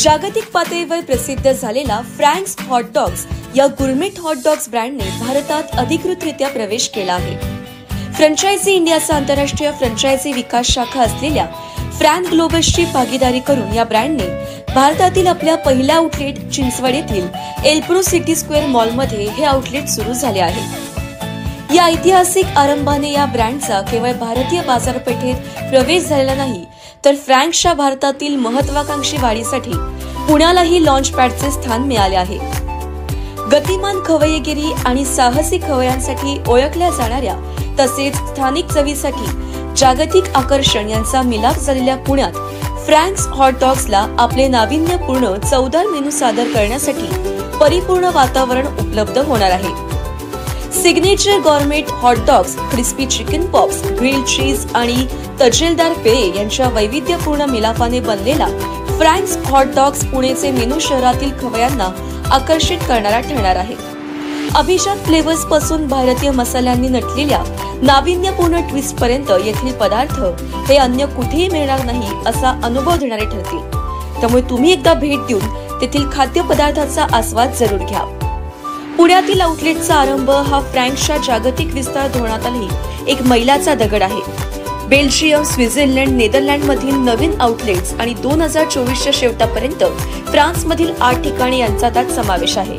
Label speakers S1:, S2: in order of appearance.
S1: जागतिक पातळीवर प्रसिद्ध झालेला फ्रँक्स हॉट डॉग्स या गुरमेट हॉट डॉग्स ब्रँडने भारतात अधिकृतरित्या प्रवेश केला आहे। फ्रँचायझी इंडियाचा आंतरराष्ट्रीय फ्रँचायझी विकास शाखा असलेल्या फ्रँक ग्लोबल्सची भागीदारी करून या ब्रँडने भारतातील आपल्या पहिल्या आउटलेट चिंचवड येथील एल्प्रो सिटी स्क्वेअर मॉलमध्ये हे आउटलेट सुरू झाले आहे। या ऐतिहासिक आरंभाने या ब्रँडचा केवळ भारतीय बाजारपेठेत प्रवेश झालेला नाही, तर फ्रँक्सच्या भारतातील महत्वाकांक्षी वाढीसाठी पुण्यालाही लॉन्च पॅडचे स्थान मिळाले आहे। गतिमान खवय्येगिरी आणि साहसी खवय्यांसाठी ओळखल्या जाणाऱ्या तसेच स्थानिक चवीसाठी जागतिक आकर्षण यांचा मिलाप झालेल्या पुण्यात फ्रँक्स हॉट डॉग्सला आपले नाविन्यपूर्ण चवदार मेनू सादर करण्यासाठी परिपूर्ण वातावरण उपलब्ध होणार आहे। Signature gourmet hot dogs, crispy chicken pops, grilled cheese आणि तजेलदार पेय यांच्या वैविध्यपूर्ण मिलापाने बनलेला फ्रँक्स हॉट डॉग्स पुणेचे मेनू शहरातील खवय्यांना आकर्षित करणारा ठरणार आहे। अभिजात फ्लेवर्स पासून भारतीय मसाल्यांनी नटलेल्या नाविन्यपूर्ण ट्विस्ट पर्यंत येथील पदार्थ हे अन्य कुठेही मिळणार नाही असा अनुभव देणारे ठरतील। त्यामुळे तुम्ही एकदा भेट देऊन तेथील खाद्यपदार्थाचा आस्वाद जरूर घ्या। पुण्यातील आउटलेटचा आरंभ हा फ्रँक्सच्या जागतिक विस्तार धोरणातही एक मैलाचा दगड आहे। बेल्जियम, स्वित्झर्लंड, नेदरलँडमधील नवीन आउटलेट्स आणि 2024च्या शेवटापर्यंत फ्रान्समधील 8 ठिकाणी यांचा त्यात समावेश आहे।